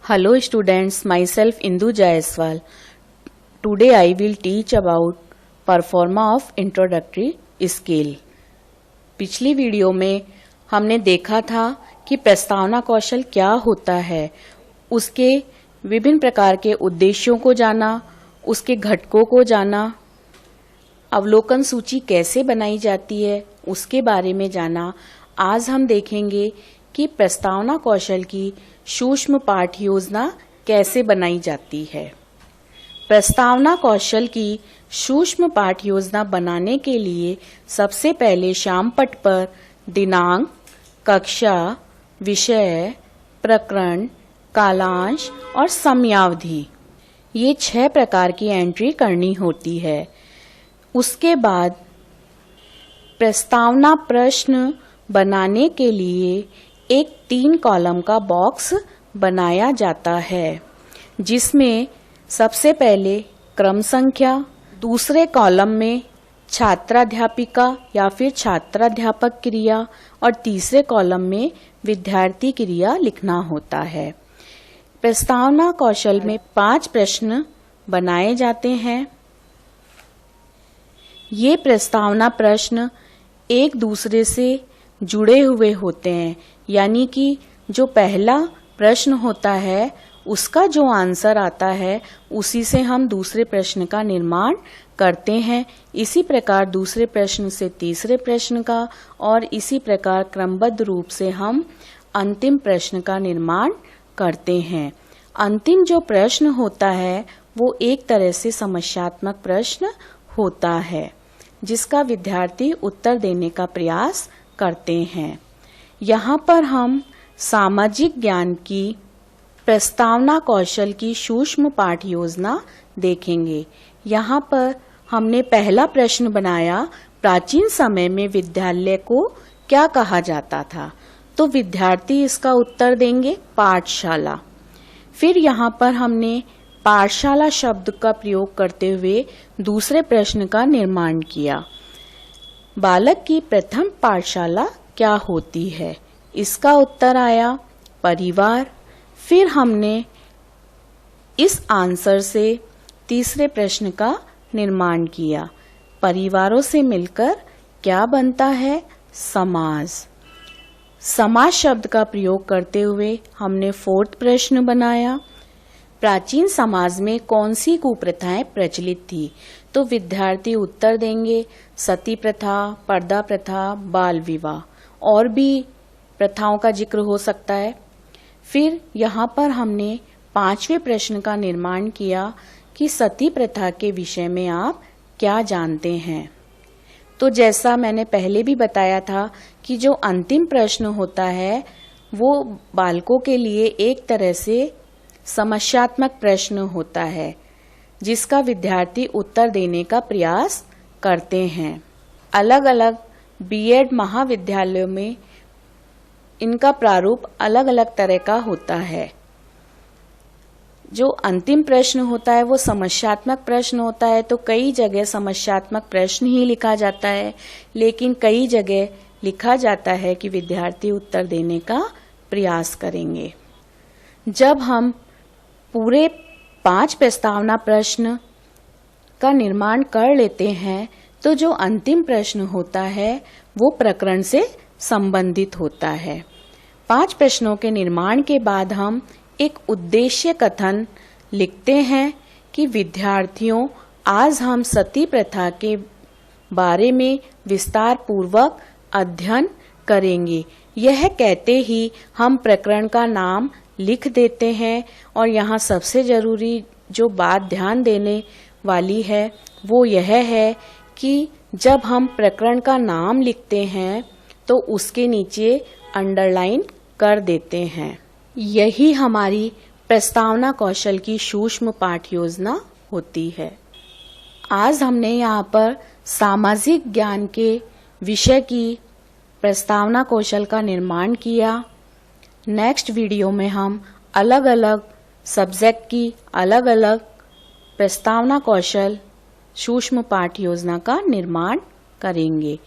Hello students, myself Indu Jaiswal. Today I will teach about pro forma of introductory skill. पिछली video में हमने देखा था कि प्रस्तावना कौशल क्या होता है, उसके विभिन्न प्रकार के उद्देश्यों को जाना, उसके घटकों को जाना, अवलोकन सूची कैसे बनाई जाती है उसके बारे में जाना। आज हम देखेंगे कि प्रस्तावना कौशल की सूक्ष्म पाठ योजना कैसे बनाई जाती है। प्रस्तावना कौशल की सूक्ष्म पाठ योजना बनाने के लिए सबसे पहले श्यामपट्ट पर दिनांक, कक्षा, विषय, प्रकरण, कालांश और समयावधि ये 6 प्रकार की एंट्री करनी होती है। उसके बाद प्रस्तावना प्रश्न बनाने के लिए एक 3 कॉलम का बॉक्स बनाया जाता है, जिसमें सबसे पहले क्रम संख्या, दूसरे कॉलम में छात्राध्यापिका या फिर छात्राध्यापक क्रिया और तीसरे कॉलम में विद्यार्थी क्रिया लिखना होता है। प्रस्तावना कौशल में 5 प्रश्न बनाए जाते हैं। ये प्रस्तावना प्रश्न एक दूसरे से जुड़े हुए होते हैं, यानी कि जो पहला प्रश्न होता है उसका जो आंसर आता है उसी से हम दूसरे प्रश्न का निर्माण करते हैं। इसी प्रकार दूसरे प्रश्न से तीसरे प्रश्न का और इसी प्रकार क्रमबद्ध रूप से हम अंतिम प्रश्न का निर्माण करते हैं। अंतिम जो प्रश्न होता है वो एक तरह से समस्यात्मक प्रश्न होता है, जिसका विद्यार्थी उत्तर देने का प्रयास करते हैं। यहाँ पर हम सामाजिक ज्ञान की प्रस्तावना कौशल की सूक्ष्म पाठ योजना देखेंगे। यहाँ पर हमने पहला प्रश्न बनाया, प्राचीन समय में विद्यालय को क्या कहा जाता था, तो विद्यार्थी इसका उत्तर देंगे पाठशाला। फिर यहाँ पर हमने पाठशाला शब्द का प्रयोग करते हुए दूसरे प्रश्न का निर्माण किया। बालक की प्रथम पाठशाला क्या होती है, इसका उत्तर आया परिवार। फिर हमने इस आंसर से तीसरे प्रश्न का निर्माण किया, परिवारों से मिलकर क्या बनता है, समाज। समाज शब्द का प्रयोग करते हुए हमने 4th प्रश्न बनाया, प्राचीन समाज में कौन सी कुप्रथाएं प्रचलित थी, तो विद्यार्थी उत्तर देंगे सती प्रथा, पर्दा प्रथा, बाल विवाह, और भी प्रथाओं का जिक्र हो सकता है। फिर यहाँ पर हमने 5वें प्रश्न का निर्माण किया कि सती प्रथा के विषय में आप क्या जानते हैं। तो जैसा मैंने पहले भी बताया था कि जो अंतिम प्रश्न होता है वो बालकों के लिए एक तरह से समस्यात्मक प्रश्न होता है, जिसका विद्यार्थी उत्तर देने का प्रयास करते हैं। अलग अलग बीएड महाविद्यालयों में इनका प्रारूप अलग अलग तरह का होता है। जो अंतिम प्रश्न होता है वो समस्यात्मक प्रश्न होता है, तो कई जगह समस्यात्मक प्रश्न ही लिखा जाता है, लेकिन कई जगह लिखा जाता है कि विद्यार्थी उत्तर देने का प्रयास करेंगे। जब हम पूरे 5 प्रस्तावना प्रश्न का निर्माण कर लेते हैं तो जो अंतिम प्रश्न होता है वो प्रकरण से संबंधित होता है। 5 प्रश्नों के निर्माण के बाद हम एक उद्देश्य कथन लिखते हैं कि विद्यार्थियों, आज हम सती प्रथा के बारे में विस्तार पूर्वक अध्ययन करेंगे। यह कहते ही हम प्रकरण का नाम लिख देते हैं, और यहाँ सबसे जरूरी जो बात ध्यान देने वाली है वो यह है कि जब हम प्रकरण का नाम लिखते हैं तो उसके नीचे अंडरलाइन कर देते हैं। यही हमारी प्रस्तावना कौशल की सूक्ष्म पाठ योजना होती है। आज हमने यहाँ पर सामाजिक ज्ञान के विषय की प्रस्तावना कौशल का निर्माण किया। नेक्स्ट वीडियो में हम अलग अलग सब्जेक्ट की अलग अलग प्रस्तावना कौशल सूक्ष्म पाठ योजना का निर्माण करेंगे।